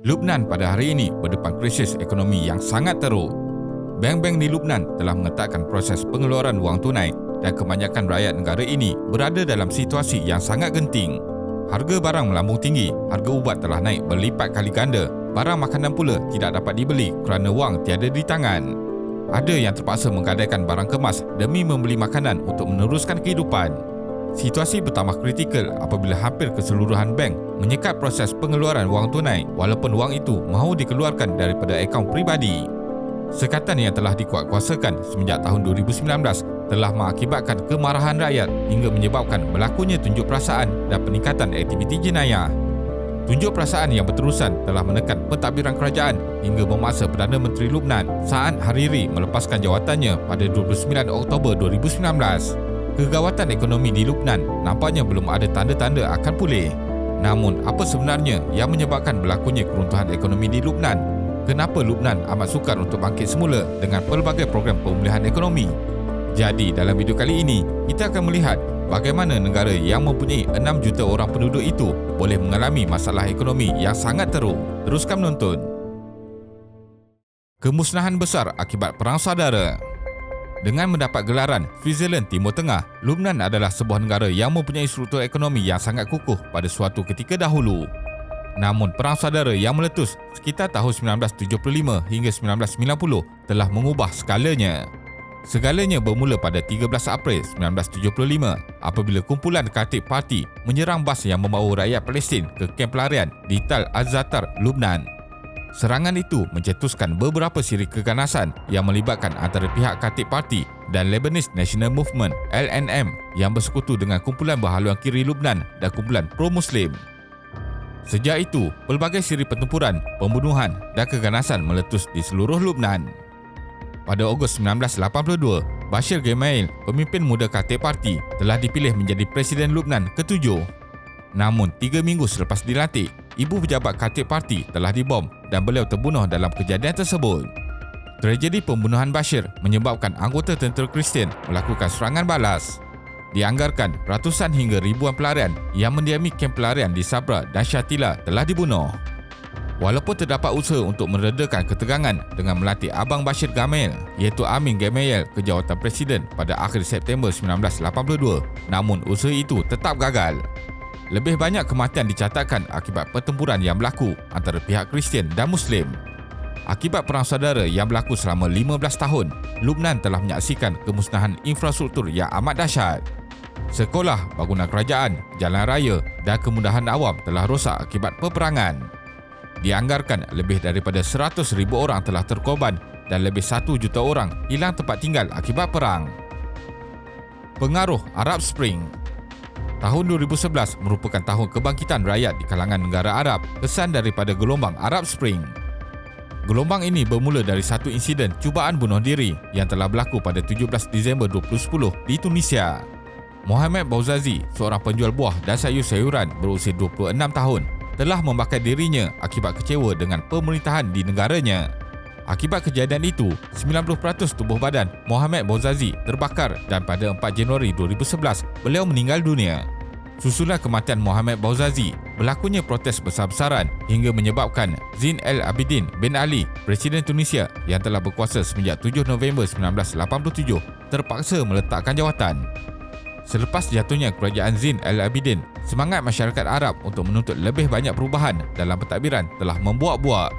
Lubnan pada hari ini berdepan krisis ekonomi yang sangat teruk. Bank-bank di Lubnan telah mengetatkan proses pengeluaran wang tunai dan kebanyakan rakyat negara ini berada dalam situasi yang sangat genting. Harga barang melambung tinggi, harga ubat telah naik berlipat kali ganda, barang makanan pula tidak dapat dibeli kerana wang tiada di tangan. Ada yang terpaksa menggadaikan barang kemas demi membeli makanan untuk meneruskan kehidupan. Situasi bertambah kritikal apabila hampir keseluruhan bank menyekat proses pengeluaran wang tunai walaupun wang itu mahu dikeluarkan daripada akaun peribadi. Sekatan yang telah dikuatkuasakan semenjak tahun 2019 telah mengakibatkan kemarahan rakyat hingga menyebabkan berlakunya tunjuk perasaan dan peningkatan aktiviti jenayah. Tunjuk perasaan yang berterusan telah menekan pentadbiran kerajaan hingga memaksa Perdana Menteri Lubnan Saad Hariri melepaskan jawatannya pada 29 Oktober 2019. Kegawatan ekonomi di Lubnan nampaknya belum ada tanda-tanda akan pulih. Namun, apa sebenarnya yang menyebabkan berlakunya keruntuhan ekonomi di Lubnan? Kenapa Lubnan amat sukar untuk bangkit semula dengan pelbagai program pemulihan ekonomi? Jadi, dalam video kali ini, kita akan melihat bagaimana negara yang mempunyai 6 juta orang penduduk itu boleh mengalami masalah ekonomi yang sangat teruk. Teruskan menonton. Kemusnahan besar akibat perang saudara. Dengan mendapat gelaran Switzerland Timur Tengah, Lubnan adalah sebuah negara yang mempunyai struktur ekonomi yang sangat kukuh pada suatu ketika dahulu. Namun perang saudara yang meletus sekitar tahun 1975 hingga 1990 telah mengubah skalanya. Segalanya bermula pada 13 April 1975 apabila kumpulan Khatib Parti menyerang bas yang membawa rakyat Palestin ke kamp pelarian di Tal Az-Zatar, Lubnan. Serangan itu mencetuskan beberapa siri keganasan yang melibatkan antara pihak Khatib Parti dan Lebanese National Movement (LNM) yang bersekutu dengan kumpulan berhaluan kiri Lubnan dan kumpulan pro-Muslim. Sejak itu, pelbagai siri pertempuran, pembunuhan dan keganasan meletus di seluruh Lubnan. Pada Ogos 1982, Bashir Gemayel, pemimpin muda Khatib Parti, telah dipilih menjadi Presiden Lubnan ke-7. Namun, 3 minggu selepas dilantik, ibu pejabat Khatib Parti telah dibom dan beliau terbunuh dalam kejadian tersebut. Tragedi pembunuhan Bashir menyebabkan anggota tentera Kristian melakukan serangan balas. Dianggarkan ratusan hingga ribuan pelarian yang mendiami kamp pelarian di Sabra dan Shatila telah dibunuh. Walaupun terdapat usaha untuk meredakan ketegangan dengan melantik Abang Bashir Gemayel, iaitu Amin Gemayel ke jawatan Presiden pada akhir September 1982, namun usaha itu tetap gagal. Lebih banyak kematian dicatatkan akibat pertempuran yang berlaku antara pihak Kristian dan Muslim. Akibat perang saudara yang berlaku selama 15 tahun, Lubnan telah menyaksikan kemusnahan infrastruktur yang amat dahsyat. Sekolah, bangunan kerajaan, jalan raya dan kemudahan awam telah rosak akibat peperangan. Dianggarkan lebih daripada 100,000 orang telah terkorban dan lebih 1 juta orang hilang tempat tinggal akibat perang. Pengaruh Arab Spring. Tahun 2011 merupakan tahun kebangkitan rakyat di kalangan negara Arab kesan daripada gelombang Arab Spring. Gelombang ini bermula dari satu insiden cubaan bunuh diri yang telah berlaku pada 17 Disember 2010 di Tunisia. Mohamed Bouazizi, seorang penjual buah dan sayur-sayuran berusia 26 tahun, telah membakar dirinya akibat kecewa dengan pemerintahan di negaranya. Akibat kejadian itu, 90% tubuh badan Mohamed Bouazizi terbakar dan pada 4 Januari 2011, beliau meninggal dunia. Susulan kematian Mohamed Bouazizi, berlakunya protes besar-besaran hingga menyebabkan Zine El Abidine bin Ali, Presiden Tunisia yang telah berkuasa semenjak 7 November 1987, terpaksa meletakkan jawatan. Selepas jatuhnya kerajaan Zine El Abidine, semangat masyarakat Arab untuk menuntut lebih banyak perubahan dalam pentadbiran telah membuak-buak.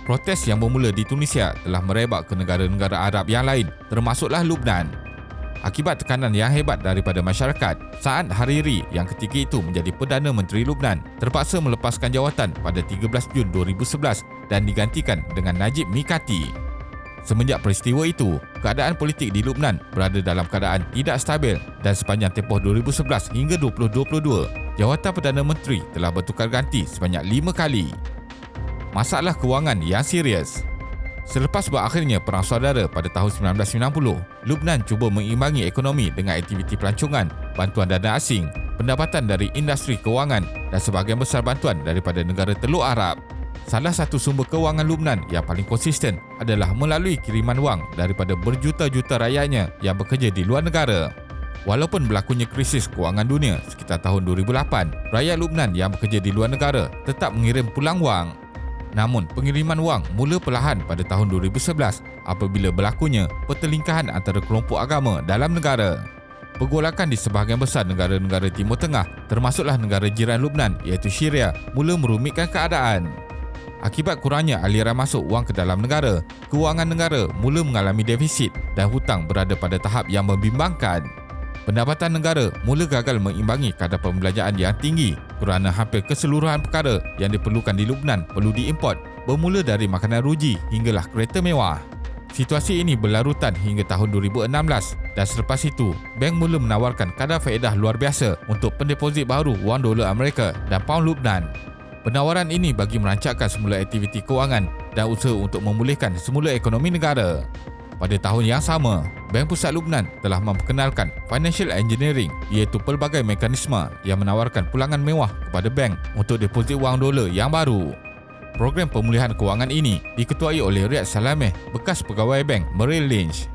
Protes yang bermula di Tunisia telah merebak ke negara-negara Arab yang lain, termasuklah Lubnan. Akibat tekanan yang hebat daripada masyarakat, Saad Hariri yang ketika itu menjadi Perdana Menteri Lubnan terpaksa melepaskan jawatan pada 13 Jun 2011 dan digantikan dengan Najib Mikati. Semenjak peristiwa itu, keadaan politik di Lubnan berada dalam keadaan tidak stabil dan sepanjang tempoh 2011 hingga 2022, jawatan Perdana Menteri telah bertukar ganti sebanyak 5 kali. Masalah kewangan yang serius. Selepas berakhirnya perang saudara pada tahun 1990, Lubnan cuba mengimbangi ekonomi dengan aktiviti pelancongan, bantuan dana asing, pendapatan dari industri kewangan dan sebahagian besar bantuan daripada negara Teluk Arab. Salah satu sumber kewangan Lubnan yang paling konsisten adalah melalui kiriman wang daripada berjuta-juta rakyatnya yang bekerja di luar negara. Walaupun berlakunya krisis kewangan dunia sekitar tahun 2008, rakyat Lubnan yang bekerja di luar negara tetap mengirim pulang wang. Namun, pengiriman wang mula perlahan pada tahun 2011 apabila berlakunya pertelingkahan antara kelompok agama dalam negara. Pergolakan di sebahagian besar negara-negara Timur Tengah, termasuklah negara jiran Lubnan iaitu Syria, mula merumitkan keadaan. Akibat kurangnya aliran masuk wang ke dalam negara, kewangan negara mula mengalami defisit dan hutang berada pada tahap yang membimbangkan. Pendapatan negara mula gagal mengimbangi kadar pembelanjaan yang tinggi kerana hampir keseluruhan perkara yang diperlukan di Lubnan perlu diimport, bermula dari makanan ruji hinggalah kereta mewah. Situasi ini berlarutan hingga tahun 2016 dan selepas itu, bank mula menawarkan kadar faedah luar biasa untuk pendeposit baru wang dolar Amerika dan pound Lubnan. Penawaran ini bagi merancangkan semula aktiviti kewangan dan usaha untuk memulihkan semula ekonomi negara. Pada tahun yang sama, Bank Pusat Lubnan telah memperkenalkan financial engineering iaitu pelbagai mekanisme yang menawarkan pulangan mewah kepada bank untuk deposit wang dolar yang baru. Program pemulihan kewangan ini diketuai oleh Riyad Salameh, bekas pegawai bank Merrill Lynch.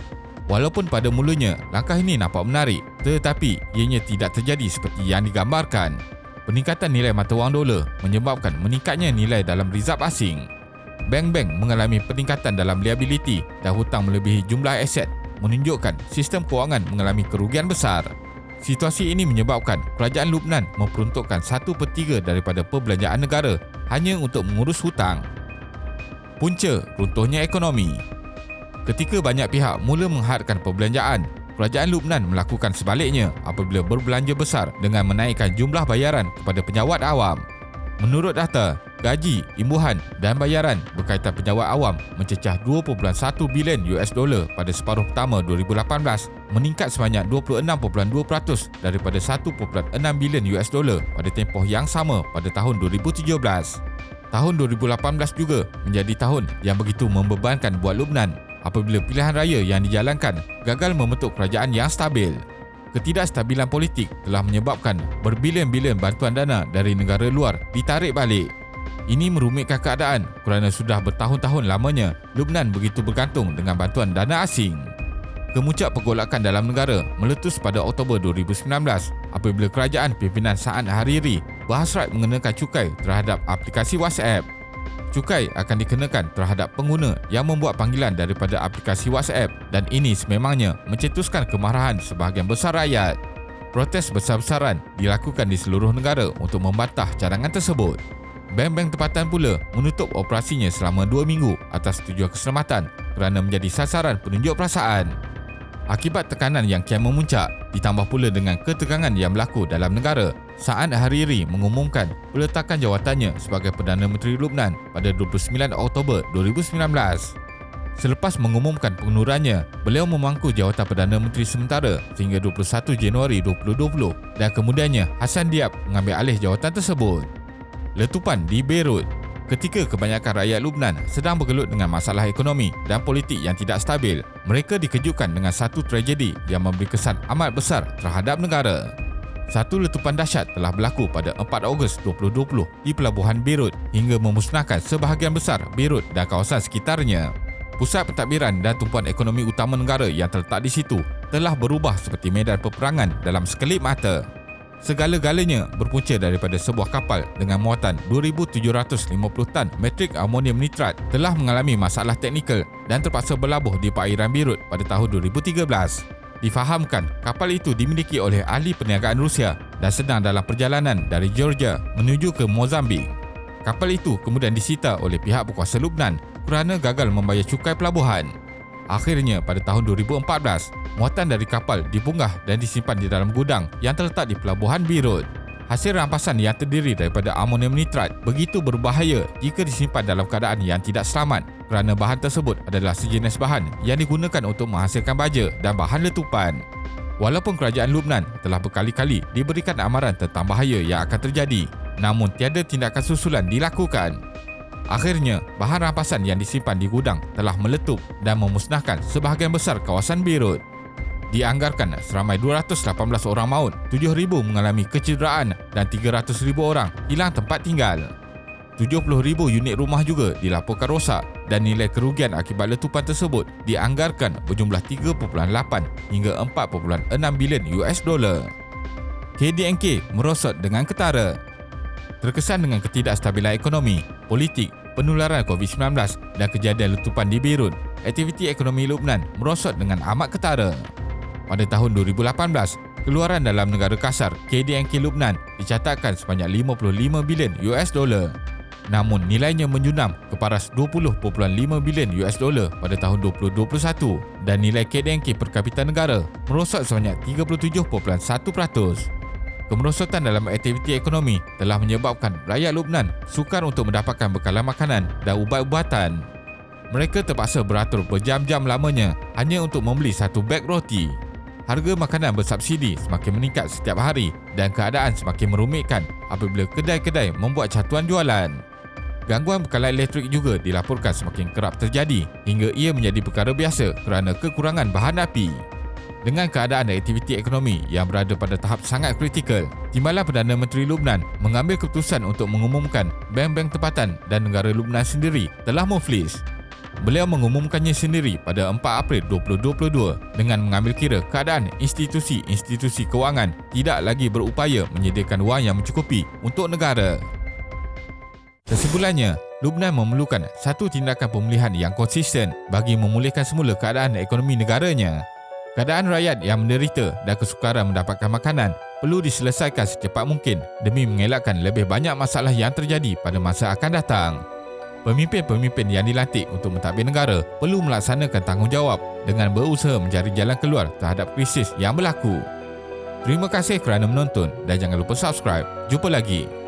Walaupun pada mulanya langkah ini nampak menarik, tetapi ianya tidak terjadi seperti yang digambarkan. Peningkatan nilai mata wang dolar menyebabkan meningkatnya nilai dalam rizab asing. Bank-bank mengalami peningkatan dalam liability dan hutang melebihi jumlah aset, menunjukkan sistem kewangan mengalami kerugian besar. Situasi ini menyebabkan kerajaan Lubnan memperuntukkan 1/3 daripada perbelanjaan negara hanya untuk mengurus hutang. Punca runtuhnya ekonomi. Ketika banyak pihak mula menghadkan perbelanjaan, kerajaan Lubnan melakukan sebaliknya apabila berbelanja besar dengan menaikkan jumlah bayaran kepada penyawat awam. Menurut data, gaji, imbuhan dan bayaran berkaitan penyawat awam mencecah 2.1 bilion US dollar pada separuh pertama 2018, meningkat sebanyak 26.2% daripada 1.6 bilion US dollar pada tempoh yang sama pada tahun 2017. Tahun 2018 juga menjadi tahun yang begitu membebankan buat Lubnan apabila pilihan raya yang dijalankan gagal membentuk kerajaan yang stabil. Ketidakstabilan politik telah menyebabkan berbilion-bilion bantuan dana dari negara luar ditarik balik. Ini merumitkan keadaan kerana sudah bertahun-tahun lamanya Lubnan begitu bergantung dengan bantuan dana asing. Kemuncak pergolakan dalam negara meletus pada Oktober 2019 apabila kerajaan pimpinan Sa'ad Hariri berhasrat mengenakan cukai terhadap aplikasi WhatsApp. Cukai akan dikenakan terhadap pengguna yang membuat panggilan daripada aplikasi WhatsApp dan ini sememangnya mencetuskan kemarahan sebahagian besar rakyat. Protes besar-besaran dilakukan di seluruh negara untuk membantah cadangan tersebut. Bank-bank tempatan pula menutup operasinya selama 2 minggu atas tujuan keselamatan kerana menjadi sasaran penunjuk perasaan. Akibat tekanan yang kian memuncak, ditambah pula dengan ketegangan yang berlaku dalam negara, Sa'ad Hariri mengumumkan peletakan jawatannya sebagai Perdana Menteri Lubnan pada 29 Oktober 2019. Selepas mengumumkan pengundurannya, beliau memangku jawatan Perdana Menteri sementara sehingga 21 Januari 2020 dan kemudiannya Hassan Diab mengambil alih jawatan tersebut. Letupan di Beirut. Ketika kebanyakan rakyat Lubnan sedang bergelut dengan masalah ekonomi dan politik yang tidak stabil, mereka dikejutkan dengan satu tragedi yang memberi kesan amat besar terhadap negara. Satu letupan dahsyat telah berlaku pada 4 Ogos 2020 di pelabuhan Beirut hingga memusnahkan sebahagian besar Beirut dan kawasan sekitarnya. Pusat pentadbiran dan tumpuan ekonomi utama negara yang terletak di situ telah berubah seperti medan peperangan dalam sekelip mata. Segala-galanya berpunca daripada sebuah kapal dengan muatan 2,750 tan metrik amonium nitrat telah mengalami masalah teknikal dan terpaksa berlabuh di perairan Beirut pada tahun 2013. Difahamkan kapal itu dimiliki oleh ahli perniagaan Rusia dan sedang dalam perjalanan dari Georgia menuju ke Mozambik. Kapal itu kemudian disita oleh pihak berkuasa Lubnan kerana gagal membayar cukai pelabuhan. Akhirnya pada tahun 2014, muatan dari kapal dipunggah dan disimpan di dalam gudang yang terletak di pelabuhan Beirut. Hasil rampasan yang terdiri daripada amonium nitrat begitu berbahaya jika disimpan dalam keadaan yang tidak selamat kerana bahan tersebut adalah sejenis bahan yang digunakan untuk menghasilkan baja dan bahan letupan. Walaupun kerajaan Lubnan telah berkali-kali diberikan amaran tentang bahaya yang akan terjadi, namun tiada tindakan susulan dilakukan. Akhirnya, bahan rampasan yang disimpan di gudang telah meletup dan memusnahkan sebahagian besar kawasan Beirut. Dianggarkan seramai 218 orang maut, 7,000 mengalami kecederaan dan 300,000 orang hilang tempat tinggal. 70,000 unit rumah juga dilaporkan rosak dan nilai kerugian akibat letupan tersebut dianggarkan berjumlah 3.8 hingga 4.6 bilion US dollar. KDNK merosot dengan ketara. Terkesan dengan ketidakstabilan ekonomi, politik penularan COVID-19 dan kejadian letupan di Beirut, aktiviti ekonomi Lubnan merosot dengan amat ketara. Pada tahun 2018, keluaran dalam negara kasar KDNK Lubnan dicatatkan sebanyak 55 bilion US dollar. Namun nilainya menjunam ke paras 20.5 bilion US dollar pada tahun 2021 dan nilai KDNK per kapita negara merosot sebanyak 37.1%. Kemerosotan dalam aktiviti ekonomi telah menyebabkan rakyat Lubnan sukar untuk mendapatkan bekalan makanan dan ubat-ubatan. Mereka terpaksa beratur berjam-jam lamanya hanya untuk membeli satu beg roti. Harga makanan bersubsidi semakin meningkat setiap hari dan keadaan semakin merumitkan apabila kedai-kedai membuat catuan jualan. Gangguan bekalan elektrik juga dilaporkan semakin kerap terjadi hingga ia menjadi perkara biasa kerana kekurangan bahan api. Dengan keadaan aktiviti ekonomi yang berada pada tahap sangat kritikal, Timbalan Perdana Menteri Lubnan mengambil keputusan untuk mengumumkan bank-bank tempatan dan negara Lubnan sendiri telah muflis. Beliau mengumumkannya sendiri pada 4 April 2022 dengan mengambil kira keadaan institusi-institusi kewangan tidak lagi berupaya menyediakan wang yang mencukupi untuk negara. Kesimpulannya, Lubnan memerlukan satu tindakan pemulihan yang konsisten bagi memulihkan semula keadaan ekonomi negaranya. Keadaan rakyat yang menderita dan kesukaran mendapatkan makanan perlu diselesaikan secepat mungkin demi mengelakkan lebih banyak masalah yang terjadi pada masa akan datang. Pemimpin-pemimpin yang dilantik untuk mentadbir negara perlu melaksanakan tanggungjawab dengan berusaha mencari jalan keluar terhadap krisis yang berlaku. Terima kasih kerana menonton dan jangan lupa subscribe. Jumpa lagi.